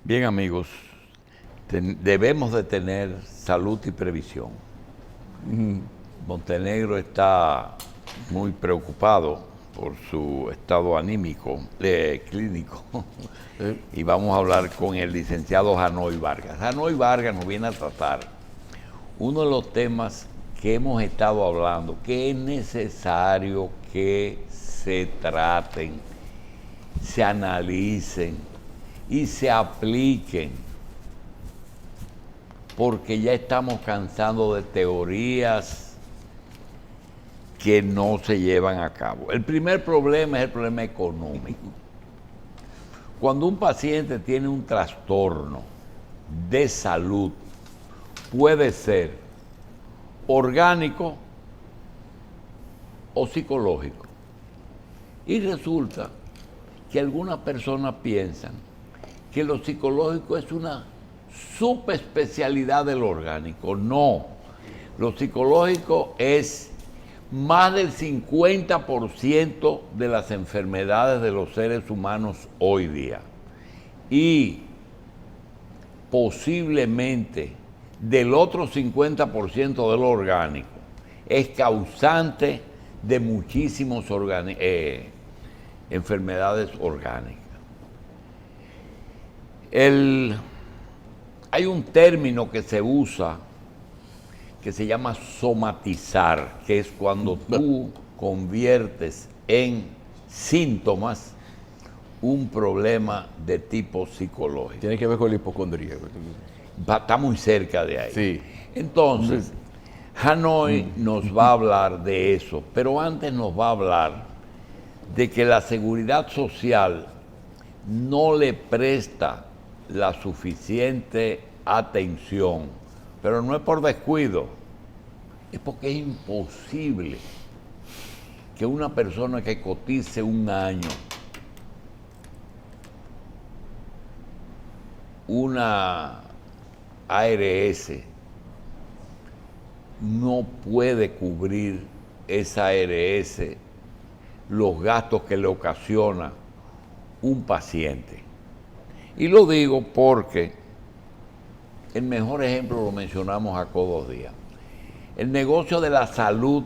Bien, amigos, debemos de tener salud y previsión. Montenegro está muy preocupado por su estado anímico, clínico, y vamos a hablar con el licenciado Janoy Vargas. Janoy Vargas nos viene a tratar uno de los temas que hemos estado hablando, que es necesario que se traten, se analicen y se apliquen, porque ya estamos cansando de teorías que no se llevan a cabo. El primer problema es el problema económico. Cuando un paciente tiene un trastorno de salud, puede ser orgánico o psicológico. Y resulta que algunas personas piensan que lo psicológico es una subespecialidad del orgánico. No, lo psicológico es más del 50% de las enfermedades de los seres humanos hoy día. Y posiblemente del otro 50% del orgánico es causante de muchísimas enfermedades orgánicas. Hay un término que se usa que se llama somatizar, que es cuando tú conviertes en síntomas un problema de tipo psicológico. Tiene que ver con la hipocondría. Está muy cerca de ahí. Sí. Entonces, Janoy nos va a hablar de eso, pero antes nos va a hablar de que la seguridad social no le presta la suficiente atención, pero no es por descuido, es porque es imposible que una persona que cotice un año una ARS no puede cubrir esa ARS los gastos que le ocasiona un paciente. Y lo digo porque el mejor ejemplo lo mencionamos hace 2 días. El negocio de la salud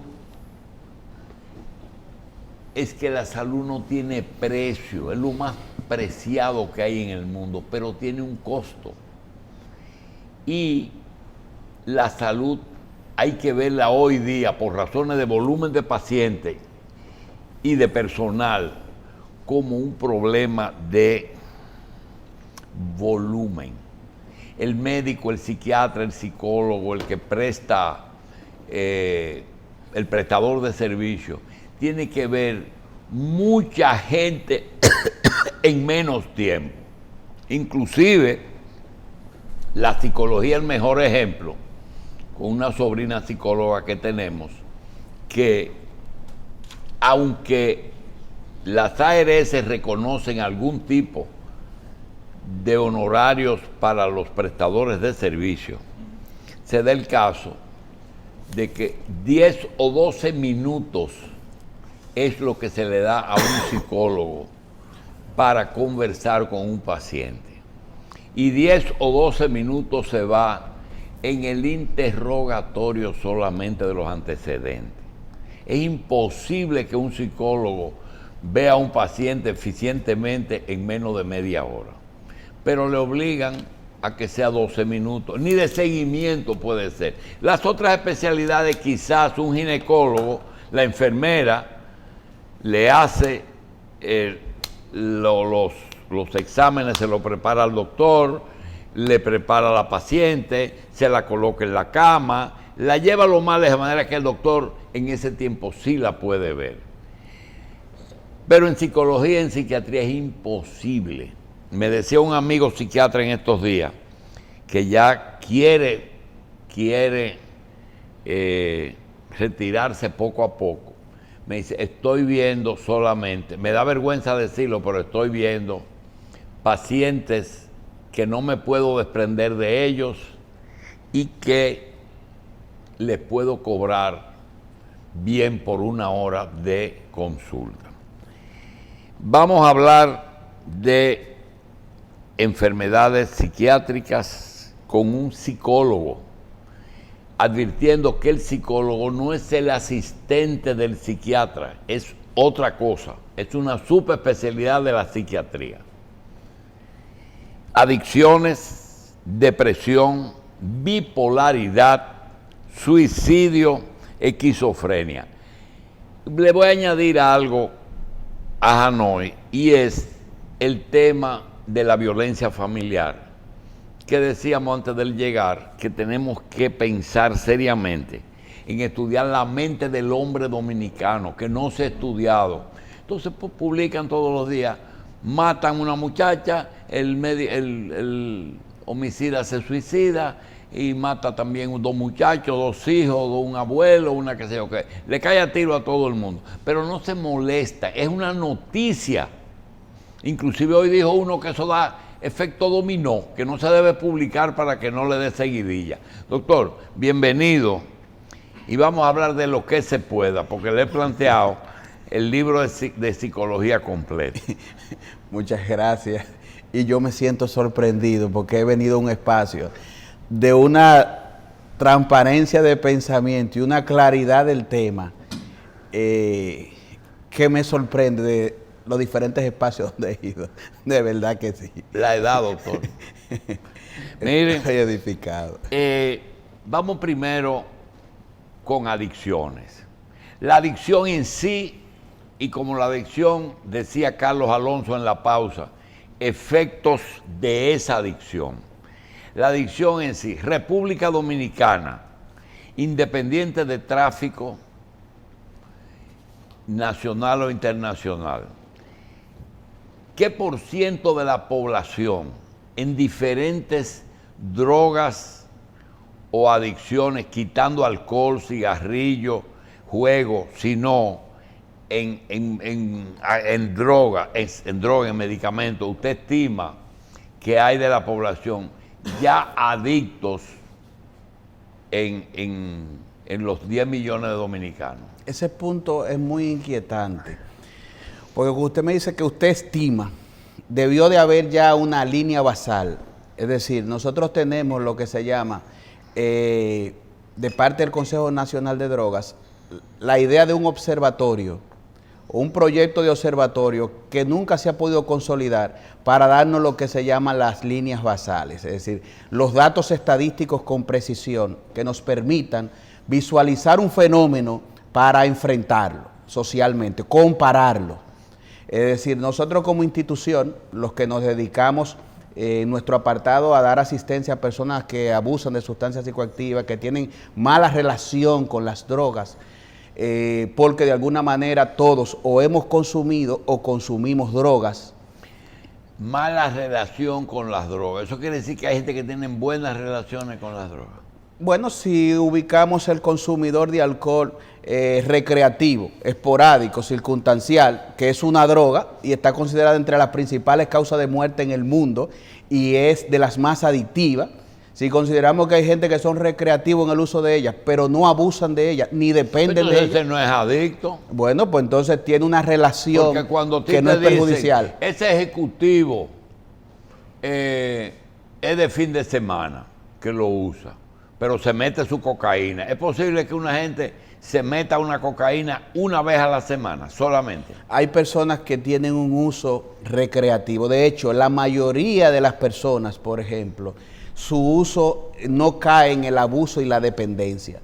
es que la salud no tiene precio, es lo más preciado que hay en el mundo, pero tiene un costo. Y la salud hay que verla hoy día, por razones de volumen de pacientes y de personal, como un problema de volumen. El médico, el psiquiatra, el psicólogo, el que presta, el prestador de servicios, tiene que ver mucha gente en menos tiempo. Inclusive, la psicología es el mejor ejemplo, con una sobrina psicóloga que tenemos, que aunque las ARS reconocen algún tipo de honorarios para los prestadores de servicios, se da el caso de que 10 o 12 minutos es lo que se le da a un psicólogo para conversar con un paciente. Y 10 o 12 minutos se va en el interrogatorio solamente de los antecedentes. Es imposible que un psicólogo vea a un paciente eficientemente en menos de media hora, pero le obligan a que sea 12 minutos, ni de seguimiento puede ser. Las otras especialidades, quizás un ginecólogo, la enfermera, le hace los exámenes, se lo prepara al doctor, le prepara a la paciente, se la coloca en la cama, la lleva a lo más de manera que el doctor en ese tiempo sí la puede ver. Pero en psicología, en psiquiatría es imposible. Me decía un amigo psiquiatra en estos días que ya quiere retirarse poco a poco. Me dice, estoy viendo solamente, me da vergüenza decirlo, pero estoy viendo pacientes que no me puedo desprender de ellos y que les puedo cobrar bien por 1 hora de consulta. Vamos a hablar de enfermedades psiquiátricas con un psicólogo, advirtiendo que el psicólogo no es el asistente del psiquiatra, es otra cosa, es una subespecialidad de la psiquiatría. Adicciones, depresión, bipolaridad, suicidio, esquizofrenia. Le voy a añadir algo a Hanoi, y es el tema de la violencia familiar, que decíamos antes del llegar, que tenemos que pensar seriamente en estudiar la mente del hombre dominicano, que no se ha estudiado. Entonces pues, publican todos los días, matan a una muchacha, el homicida se suicida y mata también dos muchachos, dos hijos, un abuelo, una que sé yo qué. Le cae a tiro a todo el mundo, pero no se molesta, es una noticia. Inclusive hoy dijo uno que eso da efecto dominó, que no se debe publicar para que no le dé seguidilla. Doctor, bienvenido. Y vamos a hablar de lo que se pueda, porque le he planteado el libro de psicología completo. Muchas gracias. Y yo me siento sorprendido porque he venido a un espacio de una transparencia de pensamiento y una claridad del tema que me sorprende de los diferentes espacios donde he ido. De verdad que sí. La edad, doctor. Miren, estoy edificado. Vamos primero con adicciones. La adicción en sí, y como la adicción, decía Carlos Alonso en la pausa, efectos de esa adicción. La adicción en sí, República Dominicana, independiente de tráfico nacional o internacional, ¿qué por ciento de la población en diferentes drogas o adicciones, quitando alcohol, cigarrillo, juego, sino en droga, en medicamentos, usted estima que hay de la población ya adictos en los 10 millones de dominicanos? Ese punto es muy inquietante, porque usted me dice que usted estima, debió de haber ya una línea basal, es decir, nosotros tenemos lo que se llama, de parte del Consejo Nacional de Drogas, la idea de un observatorio, un proyecto de observatorio que nunca se ha podido consolidar para darnos lo que se llaman las líneas basales, es decir, los datos estadísticos con precisión que nos permitan visualizar un fenómeno para enfrentarlo socialmente, compararlo. Es decir, nosotros como institución, los que nos dedicamos en nuestro apartado a dar asistencia a personas que abusan de sustancias psicoactivas, que tienen mala relación con las drogas, porque de alguna manera todos o hemos consumido o consumimos drogas. Mala relación con las drogas. Eso quiere decir que hay gente que tiene buenas relaciones con las drogas. Bueno, si ubicamos el consumidor de alcohol recreativo, esporádico, circunstancial, que es una droga y está considerada entre las principales causas de muerte en el mundo y es de las más adictivas. Si consideramos que hay gente que son recreativos en el uso de ellas, pero no abusan de ellas, ni dependen de ellas. Ese no es adicto. Bueno, pues entonces tiene una relación que no es perjudicial. Ese ejecutivo es de fin de semana que lo usa, pero se mete su cocaína. ¿Es posible que una gente se meta una cocaína una vez a la semana solamente? Hay personas que tienen un uso recreativo. De hecho, la mayoría de las personas, por ejemplo, su uso no cae en el abuso y la dependencia.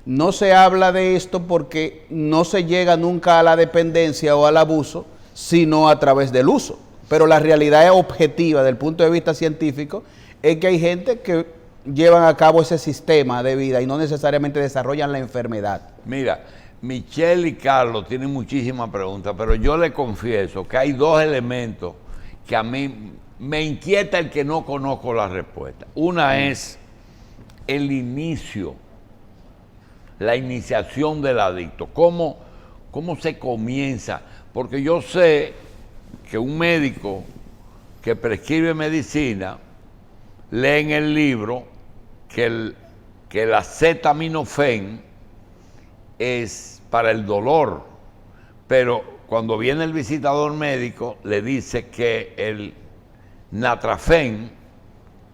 No se habla de esto porque no se llega nunca a la dependencia o al abuso, sino a través del uso. Pero la realidad es objetiva, desde el punto de vista científico, es que hay gente que llevan a cabo ese sistema de vida y no necesariamente desarrollan la enfermedad. Mira, Michelle y Carlos tienen muchísimas preguntas, pero yo le confieso que hay dos elementos que a mí me inquieta el que no conozco la respuesta. Una es el inicio, la iniciación del adicto. ¿Cómo se comienza? Porque yo sé que un médico que prescribe medicina lee en el libro que el acetaminofén es para el dolor, pero cuando viene el visitador médico le dice que el natrafén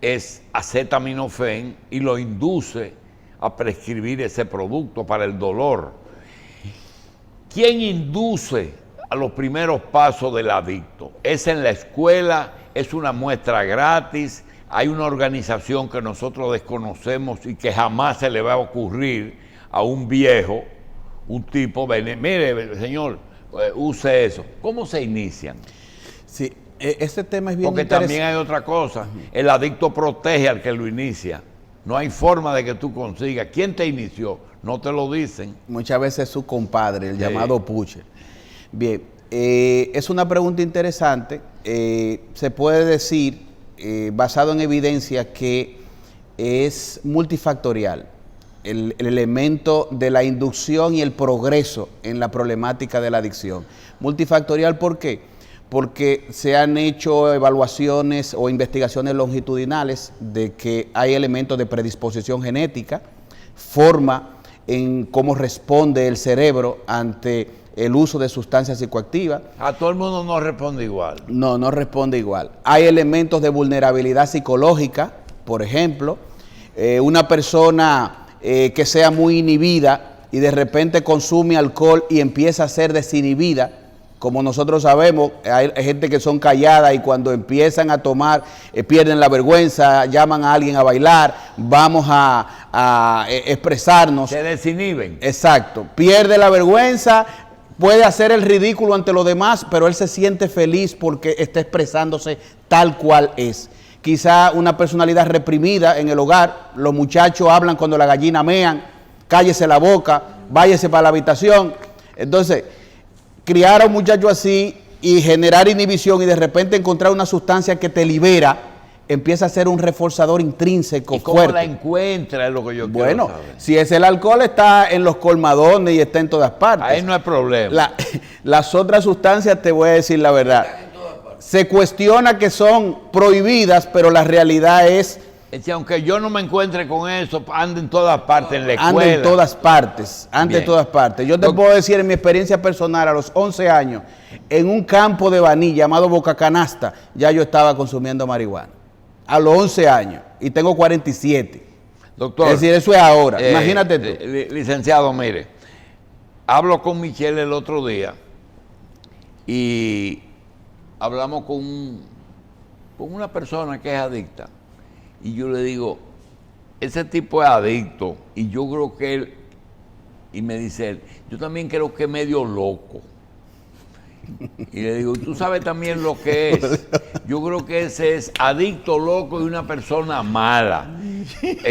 es acetaminofén y lo induce a prescribir ese producto para el dolor. ¿Quién induce a los primeros pasos del adicto? Es en la escuela, es una muestra gratis, hay una organización que nosotros desconocemos y que jamás se le va a ocurrir a un viejo, un tipo, mire, señor, use eso. ¿Cómo se inician? Sí, este tema es bien Porque interesante. también hay otra cosa, el adicto protege al que lo inicia. No hay forma de que tú consigas. ¿Quién te inició? No te lo dicen. Muchas veces su compadre, el Sí. llamado pusher. Bien, es una pregunta interesante. Se puede decir, basado en evidencia, que es multifactorial el elemento de la inducción y el progreso en la problemática de la adicción. Multifactorial, ¿por qué? Porque se han hecho evaluaciones o investigaciones longitudinales de que hay elementos de predisposición genética, forma en cómo responde el cerebro ante el uso de sustancias psicoactivas. A todo el mundo no responde igual. No responde igual. Hay elementos de vulnerabilidad psicológica, por ejemplo, una persona que sea muy inhibida y de repente consume alcohol y empieza a ser desinhibida. Como nosotros sabemos, hay gente que son calladas y cuando empiezan a tomar pierden la vergüenza, llaman a alguien a bailar, vamos a expresarnos. Se desinhiben. Exacto, pierde la vergüenza, puede hacer el ridículo ante los demás, pero él se siente feliz porque está expresándose tal cual es. Quizá una personalidad reprimida en el hogar, los muchachos hablan cuando la gallina mean, cállese la boca, váyase para la habitación. Entonces, criar a un muchacho así y generar inhibición y de repente encontrar una sustancia que te libera, empieza a ser un reforzador intrínseco ¿Y cómo fuerte. la encuentra? Es lo que yo Bueno, quiero saber. si es el alcohol, está en los colmadones y está en todas partes. Ahí no hay problema. Las otras sustancias, te voy a decir la verdad, se cuestiona que son prohibidas, pero la realidad es Es que aunque yo no me encuentre con eso, anda en todas partes, en la escuela. anda en todas partes, anda Bien. en todas partes. Yo te puedo decir en mi experiencia personal, a los 11 años, en un campo de Baní llamado Boca Canasta, ya yo estaba consumiendo marihuana. A los 11 años, y tengo 47. Doctor. Es decir, eso es ahora, imagínate tú. Licenciado, mire, hablo con Michelle el otro día y hablamos con una persona que es adicta. Y yo le digo, ese tipo es adicto y yo creo que él, y me dice él, yo también creo que es medio loco. Y le digo, ¿tú sabes también lo que es? Yo creo que ese es adicto, loco y una persona mala.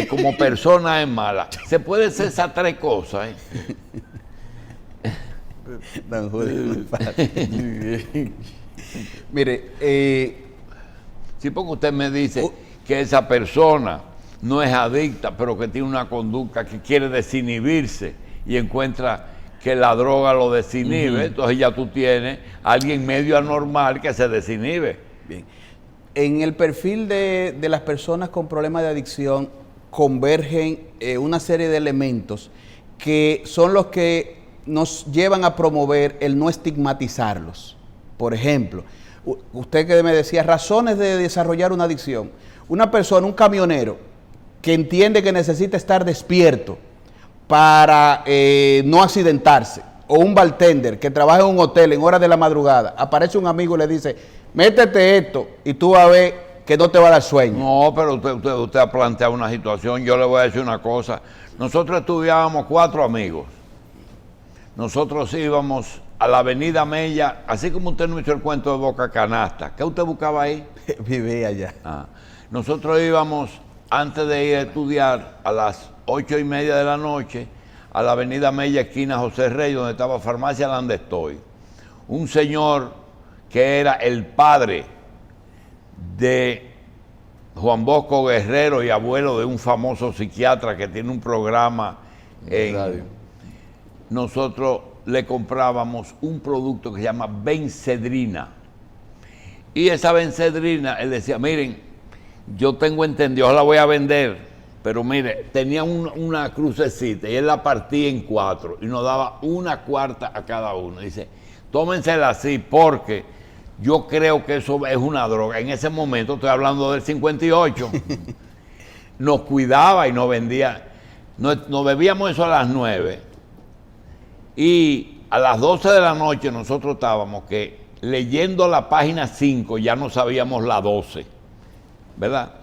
Como persona es mala. Se puede ser esas tres cosas, ¿eh? Don Julio, mire, Sí, porque usted me dice que esa persona no es adicta, pero que tiene una conducta que quiere desinhibirse y encuentra que la droga lo desinhibe, entonces ya tú tienes a alguien medio anormal que se desinhibe. bien. En el perfil de las personas con problemas de adicción convergen una serie de elementos que son los que nos llevan a promover el no estigmatizarlos. Por ejemplo, usted que me decía, razones de desarrollar una adicción. Una persona, un camionero, que entiende que necesita estar despierto para no accidentarse, o un bartender que trabaja en un hotel en horas de la madrugada, aparece un amigo y le dice, métete esto, y tú vas a ver que no te va a dar sueño. No, pero usted ha planteado una situación, yo le voy a decir una cosa. Nosotros estudiábamos 4 amigos. Nosotros íbamos a la Avenida Mella, así como usted nos hizo el cuento de Boca Canasta. ¿Qué usted buscaba ahí? Vive allá. Nosotros íbamos, antes de ir a estudiar, a las 8:30 de la noche, a la Avenida Mella, esquina José Rey, donde estaba Farmacia donde estoy. Un señor que era el padre de Juan Bosco Guerrero y abuelo de un famoso psiquiatra que tiene un programa en radio. Nosotros le comprábamos un producto que se llama Benzedrina. Y esa Benzedrina, él decía, miren, yo tengo entendido, yo la voy a vender, pero mire, tenía una crucecita y él la partía en 4 y nos daba 1/4 a cada uno. Dice, tómensela así porque Yo creo que eso es una droga. En ese momento, estoy hablando del 58, nos cuidaba y nos vendía. Nos bebíamos eso a las 9 y a las 12 de la noche nosotros estábamos que leyendo la página 5 ya no sabíamos la 12, ¿verdad?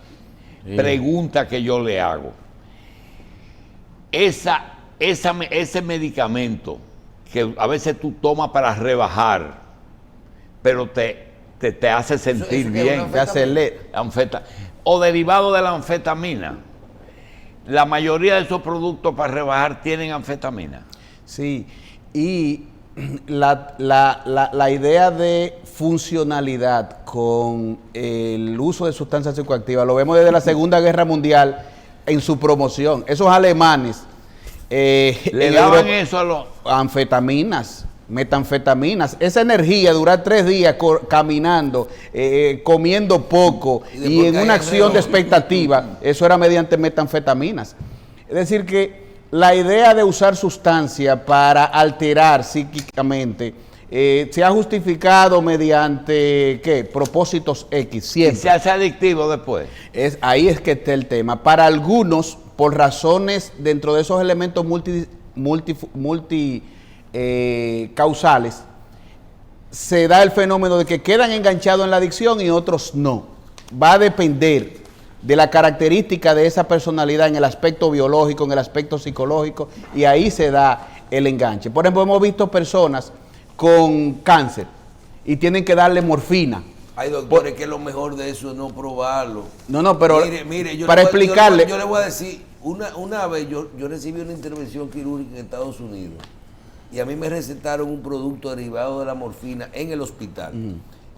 Sí. Pregunta que yo le hago. Ese medicamento que a veces tú tomas para rebajar, pero te hace sentir bien, te hace o derivado de la anfetamina. La mayoría de esos productos para rebajar tienen anfetamina. Sí, y la idea de funcionalidad con el uso de sustancias psicoactivas lo vemos desde la Segunda Guerra Mundial en su promoción. Esos alemanes le daban eso a los anfetaminas, metanfetaminas, esa energía, durar 3 días caminando, comiendo poco y en una acción de expectativa, eso era mediante metanfetaminas. Es decir que la idea de usar sustancia para alterar psíquicamente se ha justificado mediante propósitos X, siempre. Y se hace adictivo después. Ahí es que está el tema. Para algunos, por razones dentro de esos elementos causales, se da el fenómeno de que quedan enganchados en la adicción y otros no. Va a depender de la característica de esa personalidad en el aspecto biológico, en el aspecto psicológico, y ahí se da el enganche. Por ejemplo, hemos visto personas con cáncer y tienen que darle morfina. Ay, doctor, es que lo mejor de eso es no probarlo. No, pero mire, para explicarle. Yo le voy a decir, una vez yo recibí una intervención quirúrgica en Estados Unidos y a mí me recetaron un producto derivado de la morfina en el hospital.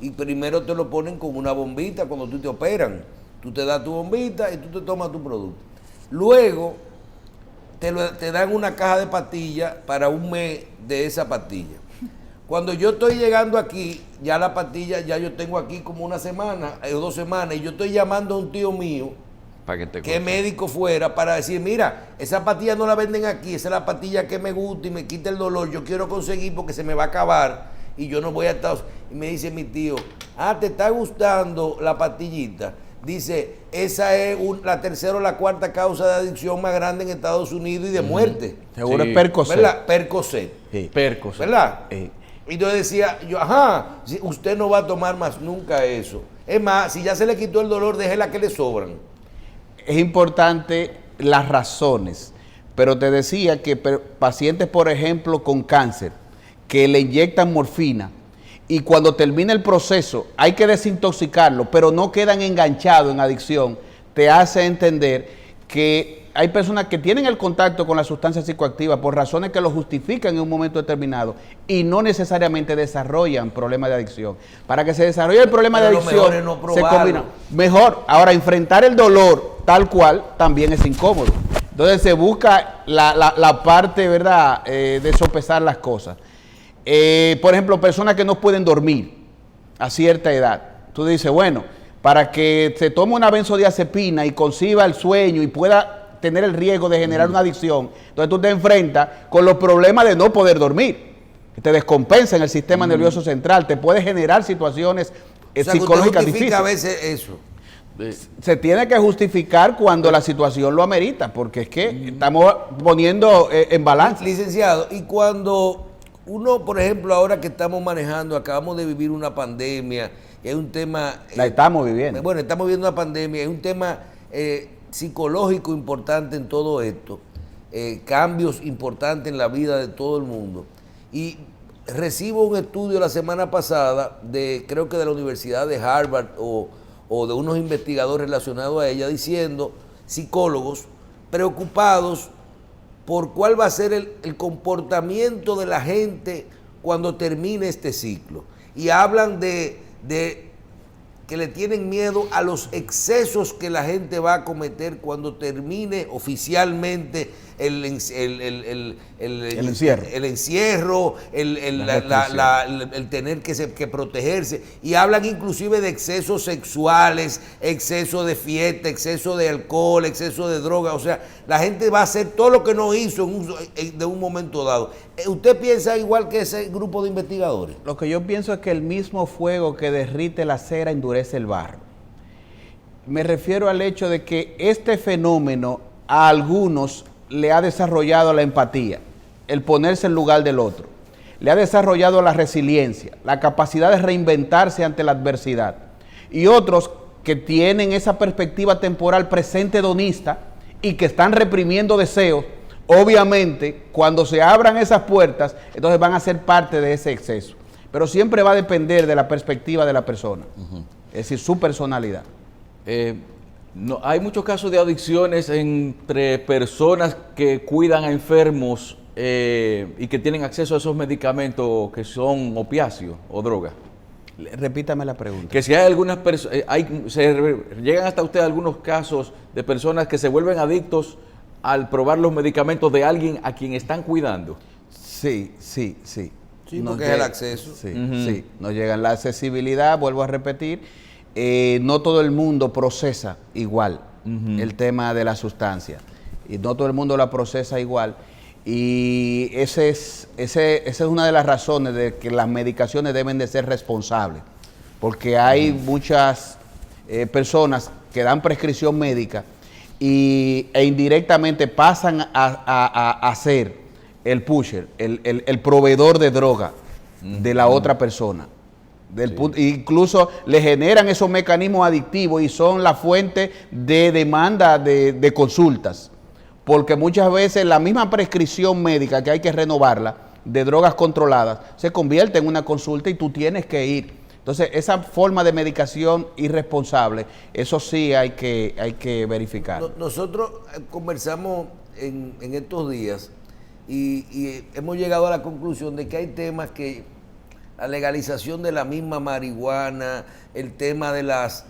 Y primero te lo ponen con una bombita cuando tú te operan. Tú te das tu bombita y tú te tomas tu producto. Luego te dan una caja de pastillas para un mes de esa pastilla. Cuando yo estoy llegando aquí, ya la pastilla, ya yo tengo aquí como una semana o 2 semanas, y yo estoy llamando a un tío mío, que médico fuera, para decir, mira, esa pastilla no la venden aquí, esa es la pastilla que me gusta y me quita el dolor, yo quiero conseguir porque se me va a acabar y yo no voy a estar... Y me dice mi tío, ¿te está gustando la pastillita? Dice, esa es la tercera o la cuarta causa de adicción más grande en Estados Unidos y de muerte. Seguro es Percocet. ¿Verdad? Percocet. Sí. Percocet. ¿Verdad? Y yo decía, usted no va a tomar más nunca eso. Es más, si ya se le quitó el dolor, déjela que le sobran. Es importante las razones, pero te decía que pacientes, por ejemplo, con cáncer, que le inyectan morfina, y cuando termina el proceso hay que desintoxicarlo, pero no quedan enganchados en adicción, te hace entender que hay personas que tienen el contacto con la sustancia psicoactiva por razones que lo justifican en un momento determinado y no necesariamente desarrollan problemas de adicción. Para que se desarrolle el problema de adicción, se combina. Mejor, ahora enfrentar el dolor tal cual también es incómodo. Entonces se busca la parte, ¿verdad?, de sopesar las cosas. Por ejemplo, personas que no pueden dormir a cierta edad. Tú dices, bueno, para que se tome una benzodiazepina y conciba el sueño y pueda tener el riesgo de generar una adicción, entonces tú te enfrentas con los problemas de no poder dormir. Te descompensa en el sistema nervioso central, te puede generar situaciones psicológicas difíciles. A veces eso. Se tiene que justificar cuando la situación lo amerita, porque es que estamos poniendo en balance. Licenciado, y cuando uno, por ejemplo, ahora que estamos manejando, acabamos de vivir una pandemia, es un tema... La estamos viviendo. Bueno, estamos viviendo una pandemia, es un tema psicológico importante en todo esto, cambios importantes en la vida de todo el mundo. Y recibo un estudio la semana pasada, creo que de la Universidad de Harvard o de unos investigadores relacionados a ella, diciendo, psicólogos preocupados por cuál va a ser el comportamiento de la gente cuando termine este ciclo. Y hablan de que le tienen miedo a los excesos que la gente va a cometer cuando termine oficialmente el encierro, el tener que protegerse. Y hablan inclusive de excesos sexuales, exceso de fiesta, exceso de alcohol, exceso de droga. O sea, la gente va a hacer todo lo que no hizo de un momento dado. ¿Usted piensa igual que ese grupo de investigadores? Lo que yo pienso es que el mismo fuego que derrite la cera endurece el barro. Me refiero al hecho de que este fenómeno a algunos le ha desarrollado la empatía, el ponerse en lugar del otro. Le ha desarrollado la resiliencia, la capacidad de reinventarse ante la adversidad. Y otros que tienen esa perspectiva temporal presente hedonista y que están reprimiendo deseos, obviamente, cuando se abran esas puertas, entonces van a ser parte de ese exceso. Pero siempre va a depender de la perspectiva de la persona, es decir, su personalidad. No, hay muchos casos de adicciones entre personas que cuidan a enfermos y que tienen acceso a esos medicamentos que son opiáceos o drogas. Repítame la pregunta. Que si hay algunas personas, llegan hasta usted algunos casos de personas que se vuelven adictos al probar los medicamentos de alguien a quien están cuidando. Sí. Sí, porque es el acceso. Sí, sí, nos llegan. La accesibilidad, vuelvo a repetir, no todo el mundo procesa igual el tema de la sustancia. Y no todo el mundo la procesa igual. Y esa es una de las razones de que las medicaciones deben de ser responsables. Porque hay muchas personas que dan prescripción médica e indirectamente pasan a ser el pusher, el proveedor de droga de la otra persona. Incluso le generan esos mecanismos adictivos y son la fuente de demanda de consultas. Porque muchas veces la misma prescripción médica que hay que renovarla de drogas controladas se convierte en una consulta y tú tienes que ir. Entonces, esa forma de medicación irresponsable, eso sí hay que verificar. Nosotros conversamos en estos días y hemos llegado a la conclusión de que hay temas que la legalización de la misma marihuana, el tema de las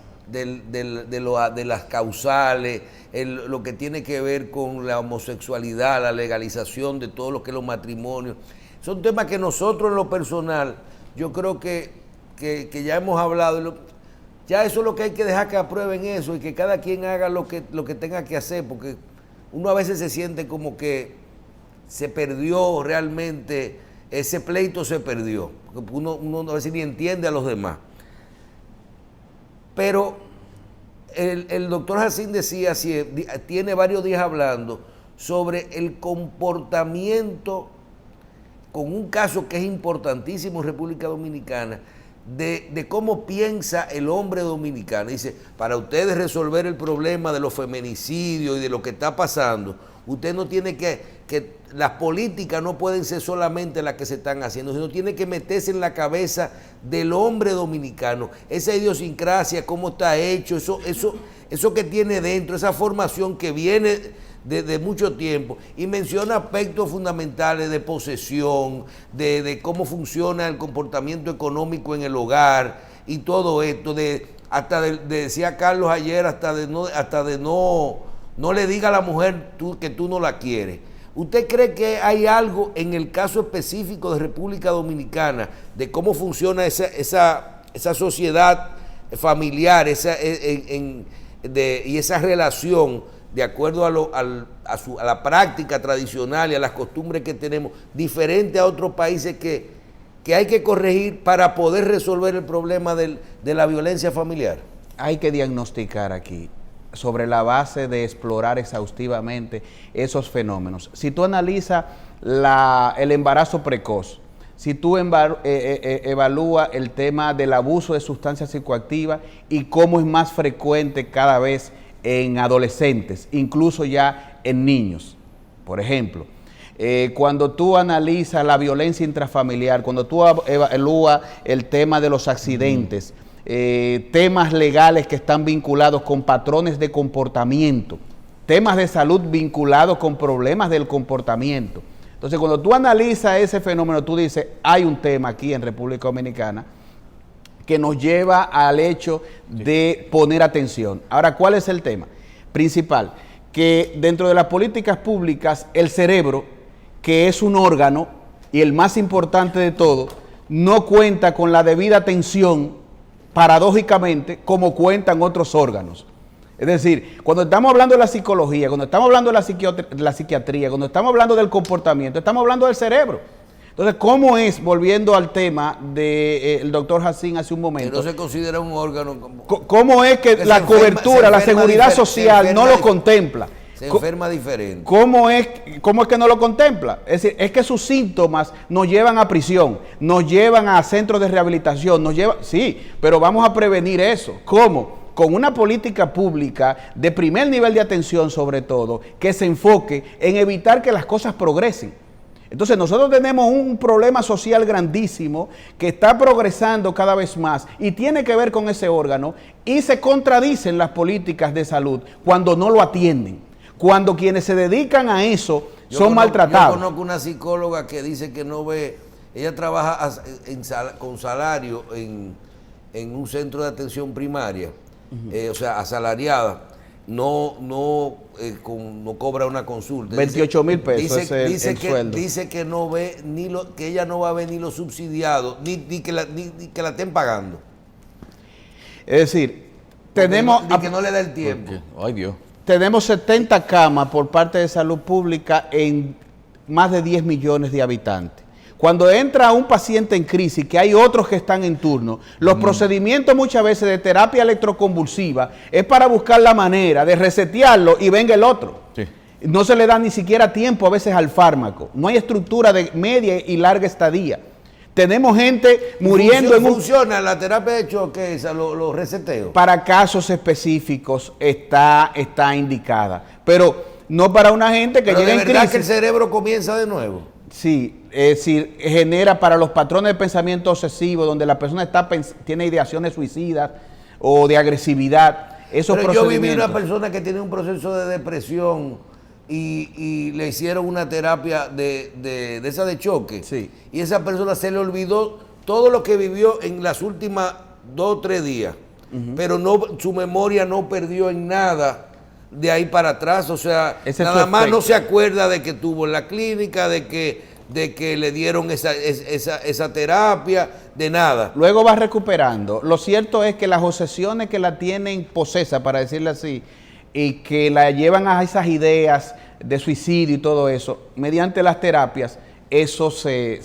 causales, lo que tiene que ver con la homosexualidad, la legalización de todo lo que es los matrimonios, son temas que nosotros en lo personal, yo creo que ya hemos hablado, ya eso es lo que hay que dejar que aprueben eso y que cada quien haga lo que tenga que hacer, porque uno a veces se siente como que se perdió realmente, ese pleito se perdió, porque uno a veces ni entiende a los demás. Pero el doctor Jacín decía, tiene varios días hablando sobre el comportamiento, con un caso que es importantísimo en República Dominicana, de cómo piensa el hombre dominicano. Dice, para ustedes resolver el problema de los feminicidios y de lo que está pasando, usted no tiene que las políticas no pueden ser solamente las que se están haciendo, sino tiene que meterse en la cabeza del hombre dominicano, esa idiosincrasia, cómo está hecho, eso que tiene dentro, esa formación que viene de mucho tiempo, y menciona aspectos fundamentales de posesión, de cómo funciona el comportamiento económico en el hogar y todo esto, decía Carlos ayer, hasta de no le diga a la mujer que tú no la quieres. ¿Usted cree que hay algo en el caso específico de República Dominicana de cómo funciona esa sociedad familiar y esa relación de acuerdo a la práctica tradicional y a las costumbres que tenemos, diferente a otros países que hay que corregir para poder resolver el problema de la violencia familiar? Hay que diagnosticar aquí, sobre la base de explorar exhaustivamente esos fenómenos. Si tú analizas el embarazo precoz, si tú evalúas el tema del abuso de sustancias psicoactivas y cómo es más frecuente cada vez en adolescentes, incluso ya en niños, por ejemplo. Cuando tú analizas la violencia intrafamiliar, cuando tú evalúas el tema de los accidentes, temas legales que están vinculados con patrones de comportamiento, temas de salud vinculados con problemas del comportamiento. Entonces, cuando tú analizas ese fenómeno, tú dices, hay un tema aquí en República Dominicana que nos lleva al hecho de poner atención. Ahora, ¿cuál es el tema principal? Que dentro de las políticas públicas, el cerebro, que es un órgano y el más importante de todo, no cuenta con la debida atención, paradójicamente, como cuentan otros órganos. Es decir, cuando estamos hablando de la psicología, cuando estamos hablando de la psiquiatría, cuando estamos hablando del comportamiento, estamos hablando del cerebro. Entonces, ¿cómo es, volviendo al tema del doctor Jacín hace un momento? Que no se considera un órgano como... ¿Cómo es que la cobertura, la seguridad social no lo contempla? Se enferma diferente. ¿Cómo es que no lo contempla? Es decir, es que sus síntomas nos llevan a prisión, nos llevan a centros de rehabilitación, sí, pero vamos a prevenir eso. ¿Cómo? Con una política pública de primer nivel de atención, sobre todo, que se enfoque en evitar que las cosas progresen. Entonces nosotros tenemos un problema social grandísimo que está progresando cada vez más y tiene que ver con ese órgano, y se contradicen las políticas de salud cuando no lo atienden, cuando quienes se dedican a eso son maltratados. Yo conozco una psicóloga que dice que no ve, ella trabaja con salario en un centro de atención primaria, o sea, asalariada. No cobra una consulta. 28,000 pesos es el sueldo. Dice que no ve que ella no va a ver ni los subsidiados, ni que la estén pagando. Es decir, tenemos... Y que no le da el tiempo. Ay, Dios. Tenemos 70 camas por parte de salud pública en más de 10 millones de habitantes. Cuando entra un paciente en crisis, que hay otros que están en turno, los procedimientos muchas veces de terapia electroconvulsiva es para buscar la manera de resetearlo y venga el otro. Sí. No se le da ni siquiera tiempo a veces al fármaco. No hay estructura de media y larga estadía. Tenemos gente muriendo en un... ¿Funciona la terapia de choque, los reseteos? Para casos específicos está indicada, pero no para una gente que llega en crisis. ¿De verdad que el cerebro comienza de nuevo? Sí, es decir, genera para los patrones de pensamiento obsesivo, donde la persona tiene ideaciones suicidas o de agresividad. Pero yo viví una persona que tiene un proceso de depresión y le hicieron una terapia de esa de choque. Sí. Y esa persona se le olvidó todo lo que vivió en las últimas 2 o 3 días. Pero su memoria no perdió en nada de ahí para atrás, o sea, nada más no se acuerda de que estuvo en la clínica, de que le dieron esa terapia, de nada. Luego va recuperando. Lo cierto es que las obsesiones que la tienen posesa, para decirlo así, y que la llevan a esas ideas de suicidio y todo eso, mediante las terapias, eso se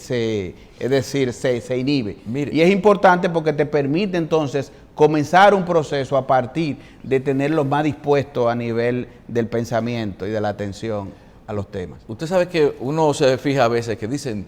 inhibe. Mire. Y es importante porque te permite entonces comenzar un proceso a partir de tenerlos más dispuestos a nivel del pensamiento y de la atención a los temas. Usted sabe que uno se fija a veces que dicen,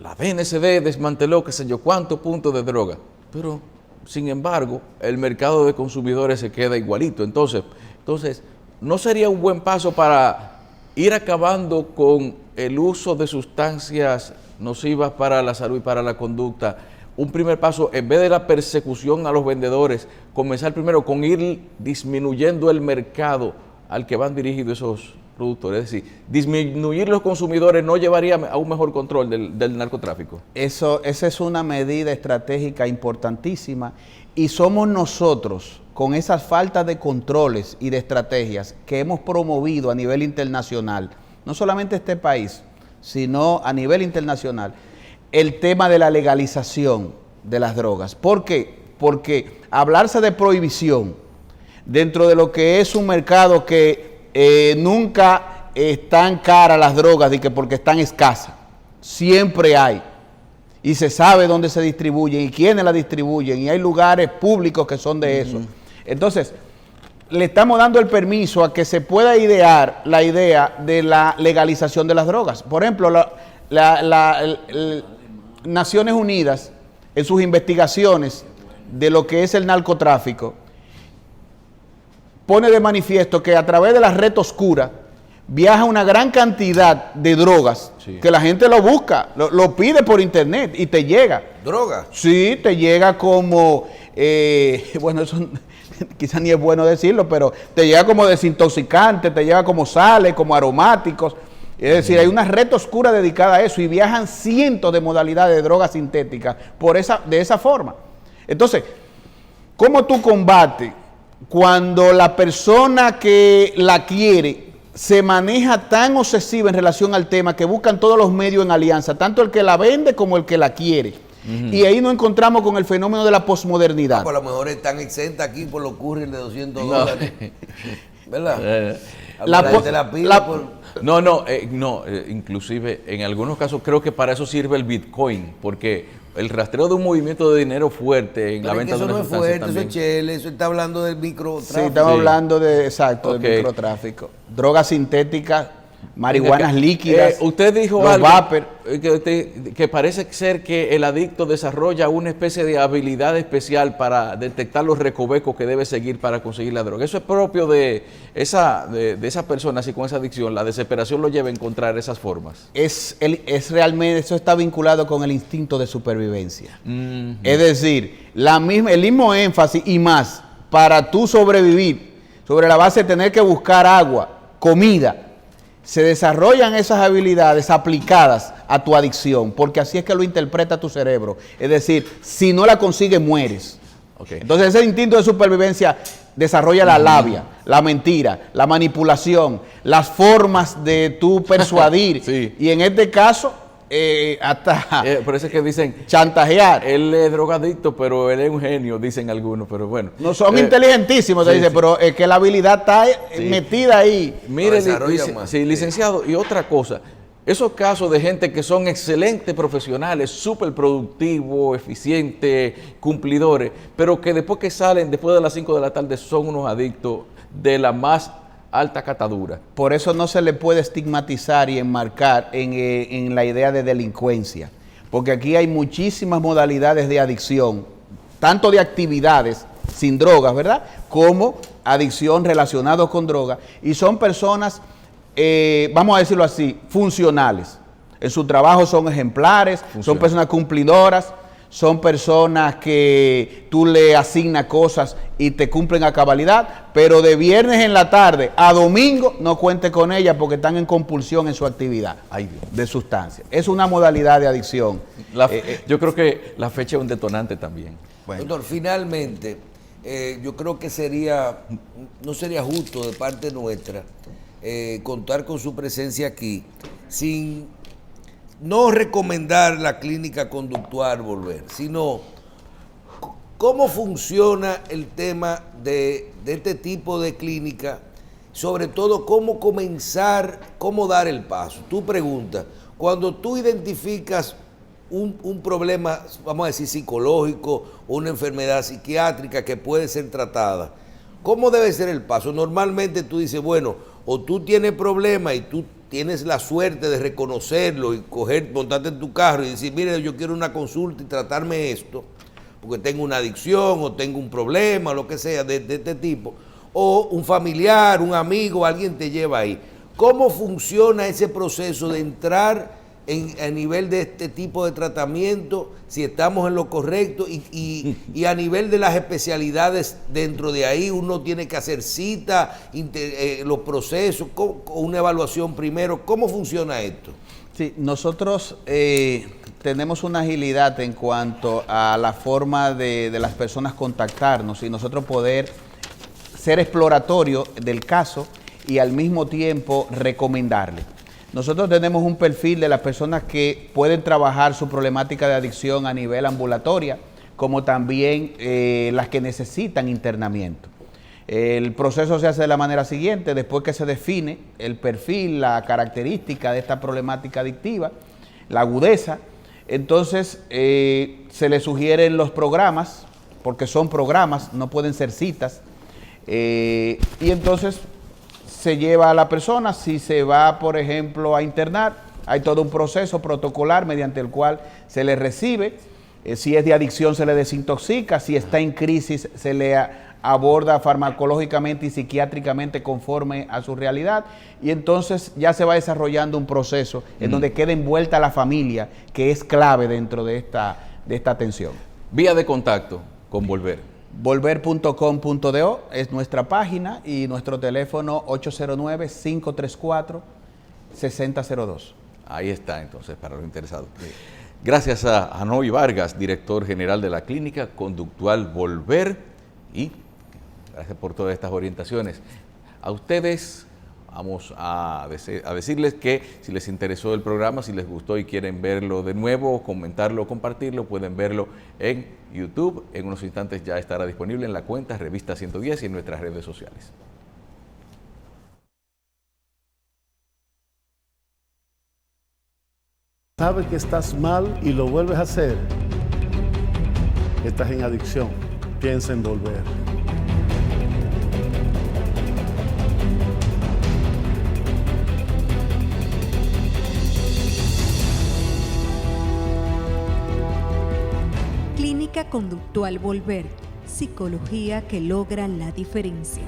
la DNCD desmanteló qué sé yo cuántos puntos de droga, pero sin embargo el mercado de consumidores se queda igualito. Entonces, ¿no sería un buen paso para ir acabando con el uso de sustancias nocivas para la salud y para la conducta? Un primer paso, en vez de la persecución a los vendedores, comenzar primero con ir disminuyendo el mercado al que van dirigidos esos productores. Es decir, disminuir los consumidores no llevaría a un mejor control del narcotráfico. Esa es una medida estratégica importantísima, y somos nosotros, con esas faltas de controles y de estrategias que hemos promovido a nivel internacional, no solamente este país, sino a nivel internacional, el tema de la legalización de las drogas. ¿Por qué? Porque hablarse de prohibición dentro de lo que es un mercado que nunca están caras las drogas, porque están escasas, siempre hay, y se sabe dónde se distribuyen y quiénes la distribuyen, y hay lugares públicos que son de eso. Entonces, le estamos dando el permiso a que se pueda idear la idea de la legalización de las drogas. Por ejemplo, Naciones Unidas, en sus investigaciones de lo que es el narcotráfico, pone de manifiesto que a través de la red oscura viaja una gran cantidad de drogas, que la gente lo busca, lo pide por internet y te llega. ¿Droga? Sí, te llega como, bueno, eso quizás ni es bueno decirlo, pero te llega como desintoxicante, te llega como sales, como aromáticos. Es decir, hay una red oscura dedicada a eso, y viajan cientos de modalidades de drogas sintéticas de esa forma. Entonces, ¿cómo tú combates cuando la persona que la quiere se maneja tan obsesiva en relación al tema que buscan todos los medios en alianza, tanto el que la vende como el que la quiere? Y ahí nos encontramos con el fenómeno de la posmodernidad. Por lo mejor están exentas aquí por los couriers de $200. ¿Verdad? Inclusive en algunos casos creo que para eso sirve el Bitcoin, porque el rastreo de un movimiento de dinero fuerte en la venta de una sustancia fuerte, también. eso es chele, eso está hablando del microtráfico. Sí, estamos hablando de, exacto, del microtráfico. Drogas sintéticas, marihuanas líquidas, usted dijo los algo vapor. que parece ser que el adicto desarrolla una especie de habilidad especial para detectar los recovecos que debe seguir para conseguir la droga. Eso es propio de esa persona, así con esa adicción. La desesperación lo lleva a encontrar esas formas. Es realmente, eso está vinculado con el instinto de supervivencia. Es decir, el mismo énfasis y más para tú sobrevivir sobre la base de tener que buscar agua, comida. Se desarrollan esas habilidades aplicadas a tu adicción, porque así es que lo interpreta tu cerebro. Es decir, si no la consigues, mueres. Entonces ese instinto de supervivencia desarrolla la labia, la mentira, la manipulación, las formas de tú persuadir. Sí. Y en este caso, hasta por eso es que dicen chantajear. Él es drogadicto, pero él es un genio, dicen algunos, pero bueno. No son inteligentísimos, se dice, pero es que la habilidad está metida ahí. Mire, licenciado, y otra cosa, esos casos de gente que son excelentes profesionales, súper productivos, eficientes, cumplidores, pero que después que salen, después de las 5 de la tarde, son unos adictos de la más alta catadura. Por eso no se le puede estigmatizar y enmarcar en la idea de delincuencia, porque aquí hay muchísimas modalidades de adicción, tanto de actividades sin drogas, ¿verdad?, como adicción relacionadas con drogas, y son personas, vamos a decirlo así, funcionales. En su trabajo son ejemplares, son personas cumplidoras, son personas que tú le asignas cosas y te cumplen a cabalidad, pero de viernes en la tarde a domingo no cuente con ellas porque están en compulsión en su actividad de sustancias. Es una modalidad de adicción. Yo creo que la fecha es un detonante también. Bueno. Doctor, finalmente, yo creo que no sería justo de parte nuestra contar con su presencia aquí sin no recomendar la clínica conductual Volver, sino cómo funciona el tema de este tipo de clínica, sobre todo cómo comenzar, cómo dar el paso. Tú preguntas, cuando tú identificas un problema, vamos a decir psicológico, o una enfermedad psiquiátrica que puede ser tratada, ¿cómo debe ser el paso? Normalmente tú dices, bueno, o tú tienes problemas y tú tienes la suerte de reconocerlo y montarte en tu carro y decir, mire, yo quiero una consulta y tratarme esto, porque tengo una adicción o tengo un problema, lo que sea de este tipo, o un familiar, un amigo, alguien te lleva ahí. ¿Cómo funciona ese proceso de entrar a nivel de este tipo de tratamiento, si estamos en lo correcto y a nivel de las especialidades dentro de ahí? Uno tiene que hacer cita, los procesos, una evaluación primero. ¿Cómo funciona esto? Sí, nosotros tenemos una agilidad en cuanto a la forma de las personas contactarnos y nosotros poder ser exploratorio del caso y al mismo tiempo recomendarle. Nosotros tenemos un perfil de las personas que pueden trabajar su problemática de adicción a nivel ambulatoria, como también las que necesitan internamiento. El proceso se hace de la manera siguiente: después que se define el perfil, la característica de esta problemática adictiva, la agudeza, entonces se le sugieren los programas, porque son programas, no pueden ser citas, y entonces se lleva a la persona. Si se va, por ejemplo, a internar, hay todo un proceso protocolar mediante el cual se le recibe. Si es de adicción, se le desintoxica. Si está en crisis, se le aborda farmacológicamente y psiquiátricamente conforme a su realidad. Y entonces ya se va desarrollando un proceso en donde queda envuelta la familia, que es clave dentro de esta atención. Vía de contacto con Volver. Volver.com.do es nuestra página y nuestro teléfono 809-534-6002. Ahí está, entonces, para los interesados. Gracias a Noy Vargas, director general de la Clínica Conductual Volver, y gracias por todas estas orientaciones. A ustedes vamos a decirles que si les interesó el programa, si les gustó y quieren verlo de nuevo, comentarlo, compartirlo, pueden verlo en YouTube. En unos instantes ya estará disponible en la cuenta Revista 110 y en nuestras redes sociales. Sabes que estás mal y lo vuelves a hacer. Estás en adicción. Piensa en volver. Clínica Conductual Volver. Psicología que logra la diferencia.